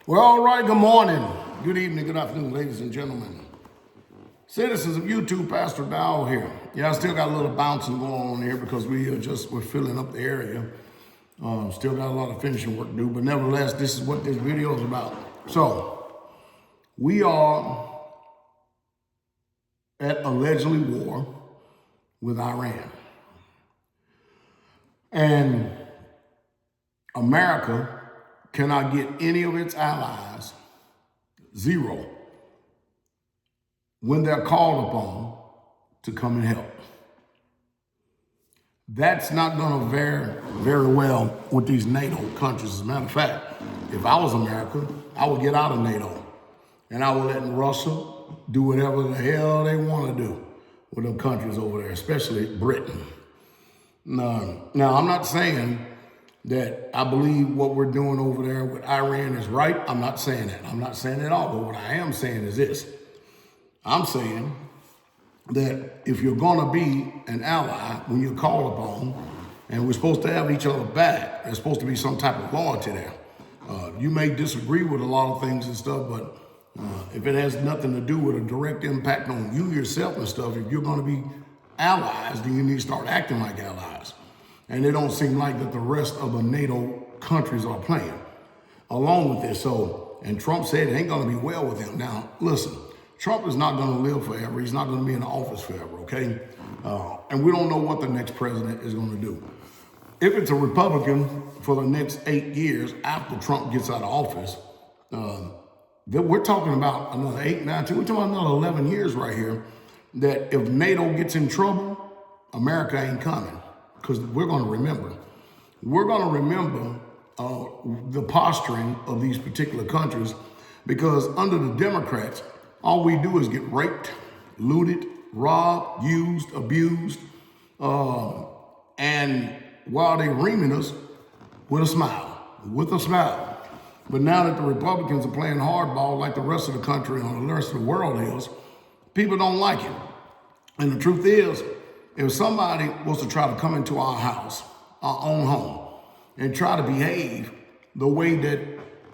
Well, all right, good morning, good evening, good afternoon, ladies and gentlemen. Citizens of YouTube, Pastor Dowell here. Yeah, I still got a little bouncing going on here because we're filling up the area. Still got a lot of finishing work to do, but nevertheless, this is what this video is about. So, we are at allegedly war with Iran. And America cannot get any of its allies, zero, when they're called upon to come and help. That's not going to fare very well with these NATO countries. As a matter of fact, if I was America, I would get out of NATO and I would let Russia do whatever the hell they want to do with them countries over there, especially Britain. Now, I'm not saying that I believe what we're doing over there with Iran is right. I'm not saying that. I'm not saying at all. But what I am saying is this. I'm saying that if you're going to be an ally when you're called upon, and we're supposed to have each other back, there's supposed to be some type of loyalty there. You may disagree with a lot of things and stuff, but if it has nothing to do with a direct impact on you yourself and stuff, if you're going to be allies, then you need to start acting like allies. And it don't seem like that the rest of the NATO countries are playing along with this. So, and Trump said it ain't going to be well with him. Now, listen, Trump is not going to live forever. He's not going to be in the office forever, okay? And we don't know what the next president is going to do. If it's a Republican for the next 8 years after Trump gets out of office, we're talking about another 8, 9, 10, we're talking about another 11 years right here, that if NATO gets in trouble, America ain't coming. Because we're going to remember. We're going to remember the posturing of these particular countries, because under the Democrats, all we do is get raped, looted, robbed, used, abused, and while they're reaming us with a smile. But now that the Republicans are playing hardball like the rest of the country and the rest of the world is, people don't like it. And the truth is, if somebody was to try to come into our house, our own home, and try to behave the way that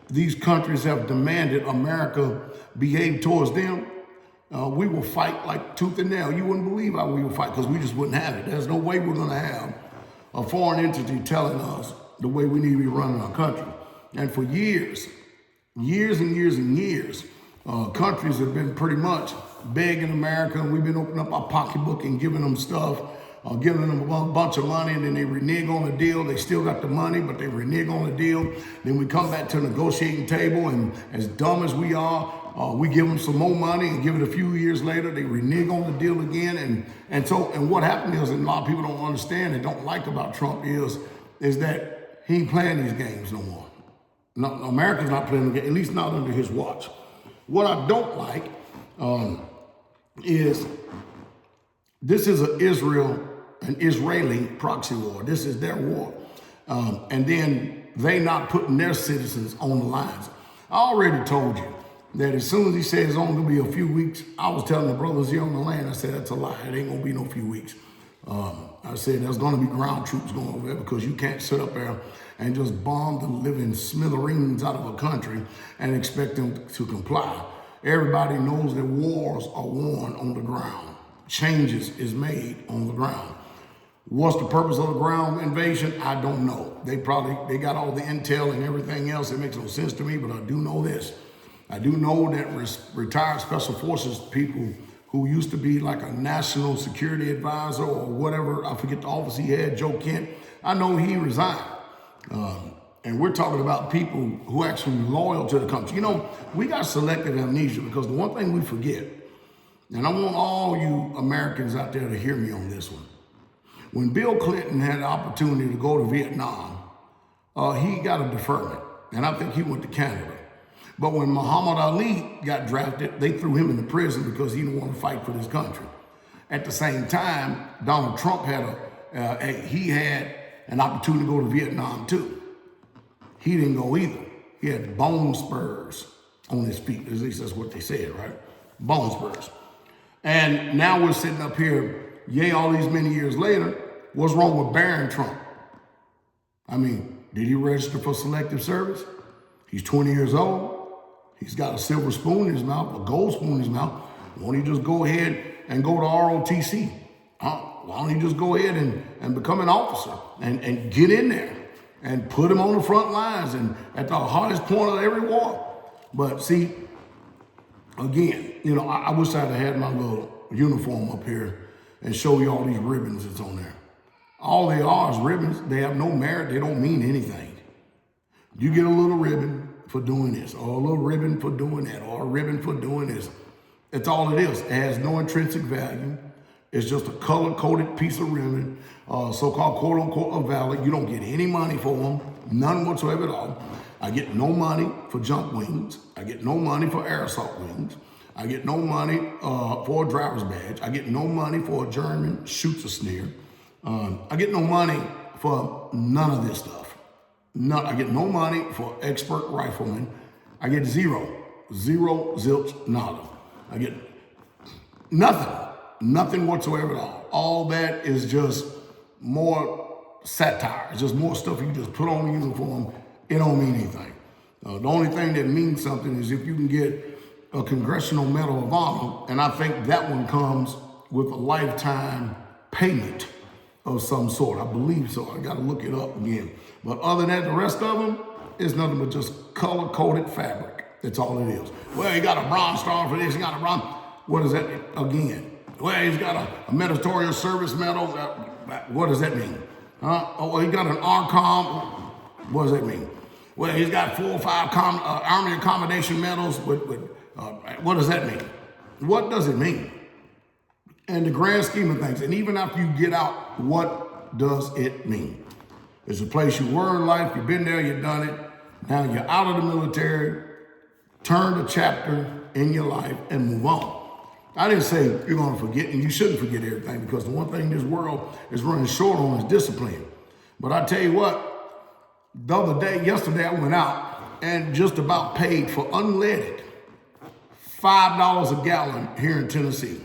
these countries have demanded America behave towards them, we will fight like tooth and nail. You wouldn't believe how we would fight, because we just wouldn't have it. There's no way we're going to have a foreign entity telling us the way we need to be running our country. And for years and years, countries have been pretty much begging America, and we've been opening up our pocketbook and giving them stuff, giving them a bunch of money, and then they renege on the deal. They still got the money, but they renege on the deal. Then we come back to the negotiating table, and as dumb as we are, we give them some more money, and give it a few years later, they renege on the deal again. And what happened is, and a lot of people don't understand and don't like about Trump is that he ain't playing these games no more. No, America's not playing the game, at least not under his watch. What I don't like is this is an Israeli proxy war. This is their war. And then they not putting their citizens on the lines. I already told you that as soon as he said it's only gonna be a few weeks, I was telling the brothers here on the land, I said, that's a lie. It ain't gonna be no few weeks. I said, there's gonna be ground troops going over there, because you can't sit up there and just bomb the living smithereens out of a country and expect them to comply. Everybody knows that wars are won on the ground. Changes is made on the ground. What's the purpose of the ground invasion? I don't know. They got all the intel and everything else. It makes no sense to me, but I do know this. I do know that retired special forces people who used to be like a national security advisor or whatever, I forget the office he had, Joe Kent, I know he resigned. And we're talking about people who actually loyal to the country. You know, we got selective amnesia, because the one thing we forget, and I want all you Americans out there to hear me on this one. When Bill Clinton had the opportunity to go to Vietnam, he got a deferment, and I think he went to Canada. But when Muhammad Ali got drafted, they threw him into prison because he didn't want to fight for this country. At the same time, Donald Trump had an opportunity to go to Vietnam too. He didn't go either. He had bone spurs on his feet. At least that's what they said, right? Bone spurs. And now we're sitting up here, all these many years later, what's wrong with Barron Trump? I mean, did he register for selective service? He's 20 years old. He's got a silver spoon in his mouth, a gold spoon in his mouth. Won't he just go ahead and go to ROTC? Why don't he just go ahead and become an officer and get in there and put him on the front lines and at the hardest point of every war? But see, again, I wish I'd have had my little uniform up here and show you all these ribbons that's on there. All they are is ribbons. They have no merit. They don't mean anything. You get a little ribbon for doing this, or a little ribbon for doing that, or a ribbon for doing this. That's all it is. It has no intrinsic value. It's just a color-coded piece of ribbon, so-called quote-unquote a valid. You don't get any money for them, none whatsoever at all. I get no money for jump wings. I get no money for air assault wings. I get no money for a driver's badge. I get no money for a German shoots a sneer. I get no money for none of this stuff. I get no money for expert riflemen. I get zero, zilch, nada. I get nothing whatsoever at all. All that is just more satire. It's just more stuff you just put on the uniform. It don't mean anything. The only thing that means something is if you can get a Congressional Medal of Honor, and I think that one comes with a lifetime payment of some sort. I believe so. I got to look it up again. But other than that, the rest of them is nothing but just color-coded fabric. That's all it is. Well, he got a Bronze Star for this. He got a Bronze. What is that again? Well, he's got a Meritorious Service Medal. What does that mean? Oh, he got an ARCOM. What does that mean? Well, he's got 4 or 5 Army Accommodation Medals. What does that mean? What does it mean? In the grand scheme of things, and even after you get out, what does it mean? It's a place you were in life, you've been there, you've done it. Now you're out of the military, turn the chapter in your life and move on. I didn't say you're going to forget, and you shouldn't forget everything, because the one thing this world is running short on is discipline. But I tell you what, yesterday I went out and just about paid for unleaded $5 a gallon here in Tennessee.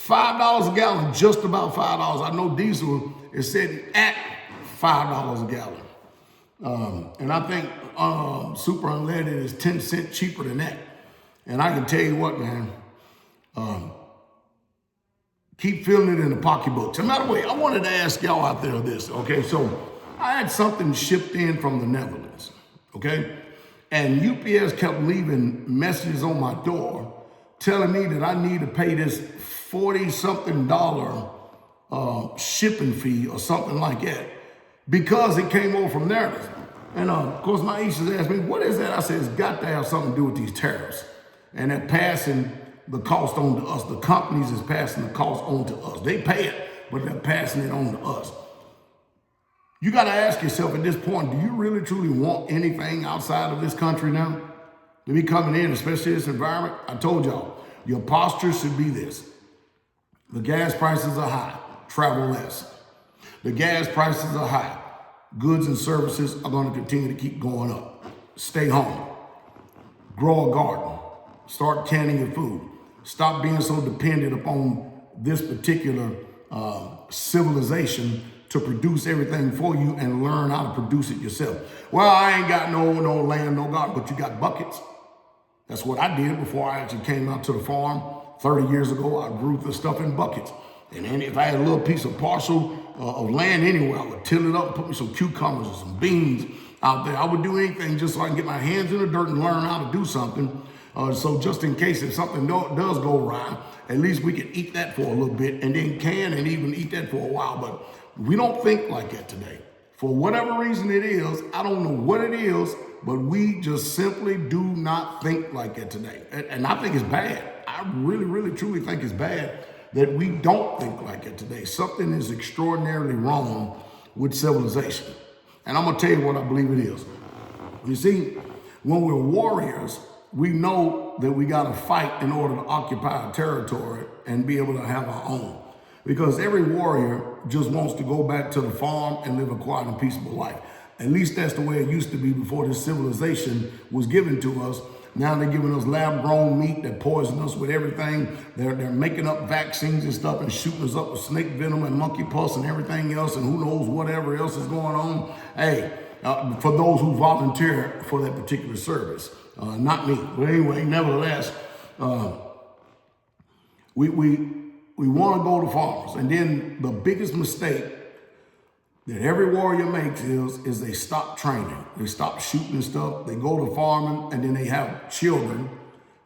$5 a gallon, just about $5. I know diesel is sitting at $5 a gallon. And I think super unleaded is 10 cents cheaper than that. And I can tell you what, man, keep feeling it in the pocketbooks. And by the way, I wanted to ask y'all out there this, okay? So I had something shipped in from the Netherlands, okay? And UPS kept leaving messages on my door telling me that I need to pay this $40-something shipping fee or something like that because it came over from there. And of course, my nieces asked me, what is that? I said, it's got to have something to do with these tariffs. And they're passing the cost on to us. The companies is passing the cost on to us. They pay it, but they're passing it on to us. You got to ask yourself at this point, do you really truly want anything outside of this country now? To be coming in, especially this environment? I told y'all, your posture should be this. The gas prices are high, travel less. The gas prices are high. Goods and services are going to continue to keep going up. Stay home. Grow a garden. Start canning your food. Stop being so dependent upon this particular civilization to produce everything for you and learn how to produce it yourself. Well, I ain't got no land, no garden, but you got buckets. That's what I did before I actually came out to the farm 30 years ago. I grew the stuff in buckets. And then if I had a little piece of parcel of land anywhere, I would till it up and put me some cucumbers or some beans out there. I would do anything just so I can get my hands in the dirt and learn how to do something. So just in case if something does go awry, at least we can eat that for a little bit and then can and even eat that for a while. But we don't think like that today. For whatever reason it is, I don't know what it is, but we just simply do not think like that today. And I think it's bad. I really, really, truly think it's bad that we don't think like it today. Something is extraordinarily wrong with civilization. And I'm going to tell you what I believe it is. You see, when we're warriors, we know that we got to fight in order to occupy a territory and be able to have our own. Because every warrior just wants to go back to the farm and live a quiet and peaceable life. At least that's the way it used to be before this civilization was given to us. Now they're giving us lab-grown meat. They're poisoning us with everything. They're making up vaccines and stuff and shooting us up with snake venom and monkey pus and everything else and who knows whatever else is going on. Hey, for those who volunteer for that particular service. Not me. But anyway, nevertheless, we want to go to farmers. And then the biggest mistake that every warrior makes is they stop training. They stop shooting stuff. They go to farming, and then they have children.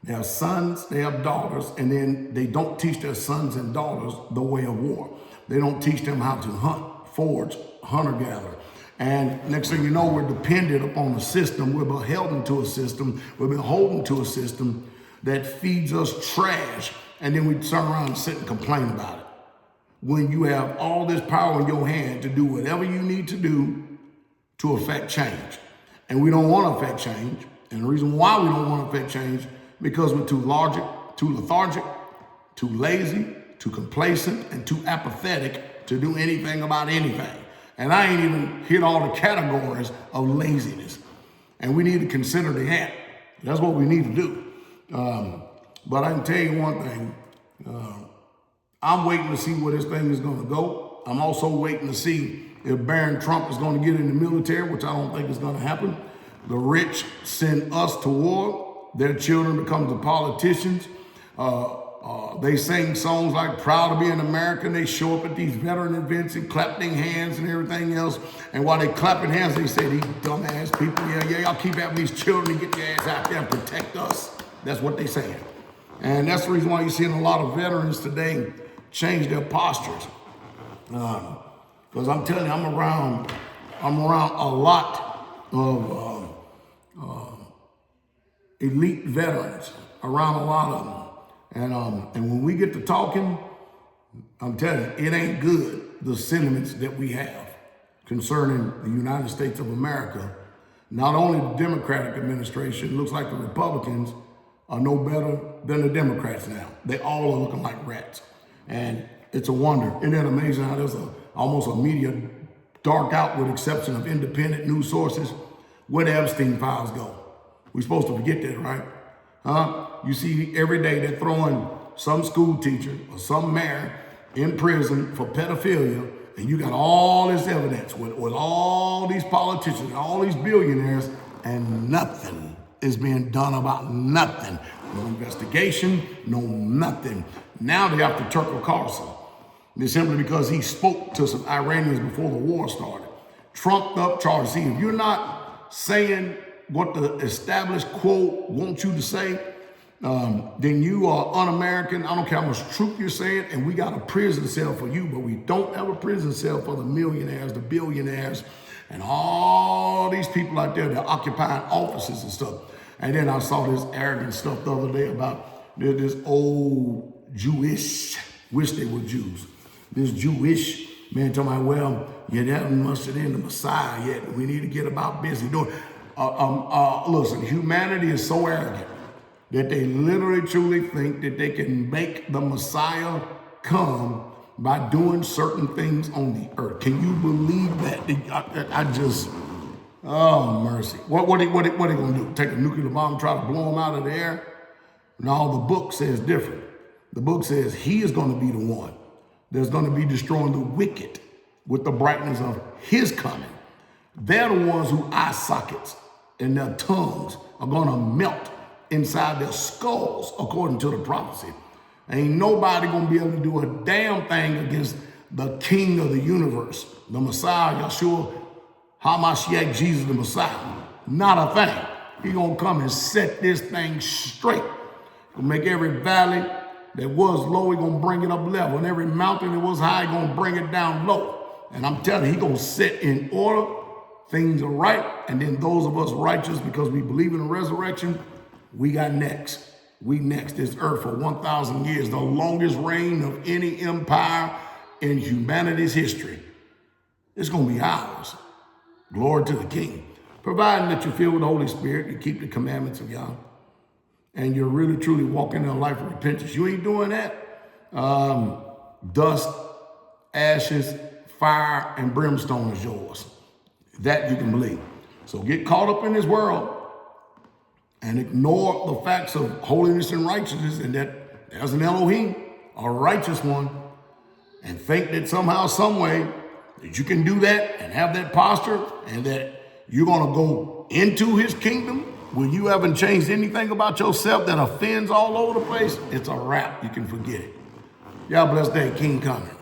They have sons, they have daughters, and then they don't teach their sons and daughters the way of war. They don't teach them how to hunt, forage, hunter-gatherer. And next thing you know, we're dependent upon a system. We're beholden to a system. We're beholden to a system that feeds us trash, and then we turn around and sit and complain about it. When you have all this power in your hand to do whatever you need to do to affect change. And we don't want to affect change. And the reason why we don't want to affect change, because we're too lethargic, too lazy, too complacent, and too apathetic to do anything about anything. And I ain't even hit all the categories of laziness. And we need to consider the ant. That's what we need to do. But I can tell you one thing. I'm waiting to see where this thing is going to go. I'm also waiting to see if Barron Trump is going to get in the military, which I don't think is going to happen. The rich send us to war. Their children become the politicians. They sing songs like Proud to be an American. They show up at these veteran events and clap their hands and everything else. And while they clapping hands, they say, these dumbass people, yeah, y'all keep having these children to get your ass out there and protect us. That's what they saying. And that's the reason why you're seeing a lot of veterans today change their postures. Because I'm telling you, I'm around a lot of elite veterans, around a lot of them. And when we get to talking, I'm telling you, it ain't good, the sentiments that we have concerning the United States of America. Not only the Democratic administration, looks like the Republicans are no better than the Democrats now. They all are looking like rats. And it's a wonder. Isn't that amazing how there's almost a media dark out with exception of independent news sources? Where the Epstein files go? We're supposed to forget that, right? You see every day they're throwing some school teacher or some mayor in prison for pedophilia, and you got all this evidence with all these politicians and all these billionaires, and nothing is being done about nothing. No investigation, no nothing. Now they have to Tucker Carlson. It's simply because he spoke to some Iranians before the war started. Trumped up charges. See, if you're not saying what the established quote wants you to say, then you are un-American. I don't care how much truth you're saying, and we got a prison cell for you, but we don't have a prison cell for the millionaires, the billionaires, and all these people out there that occupying offices and stuff. And then I saw this arrogant stuff the other day about this old Jewish, wish they were Jews, this Jewish man talking about, well, you haven't mustered in the Messiah yet. We need to get about busy doing. Listen, humanity is so arrogant that they literally truly think that they can make the Messiah come by doing certain things on the earth. Can you believe that? I just, oh mercy. What are they gonna do? Take a nuclear bomb and try to blow them out of the air? No, the book says different. The book says he is gonna be the one that's gonna be destroying the wicked with the brightness of his coming. They're the ones whose eye sockets and their tongues are gonna melt inside their skulls, according to the prophecy. Ain't nobody gonna be able to do a damn thing against the King of the universe, the Messiah, Yeshua, HaMashiach, Jesus the Messiah. Not a thing. He gonna come and set this thing straight. Gonna make every valley that was low, he gonna bring it up level. And every mountain that was high, he gonna bring it down low. And I'm telling you, he gonna set in order, things are right, and then those of us righteous because we believe in the resurrection, we got next. We next this earth for 1,000 years, the longest reign of any empire in humanity's history. It's gonna be ours. Glory to the King. Providing that you're filled with the Holy Spirit, you keep the commandments of Yah, and you're really truly walking in a life of repentance. You ain't doing that, dust, ashes, fire, and brimstone is yours. That you can believe. So get caught up in this world and ignore the facts of holiness and righteousness, and that there's an Elohim, a righteous one, and think that somehow, some way, that you can do that and have that posture and that you're gonna go into his kingdom when you haven't changed anything about yourself that offends all over the place, it's a wrap. You can forget it. Y'all blessed day. King coming.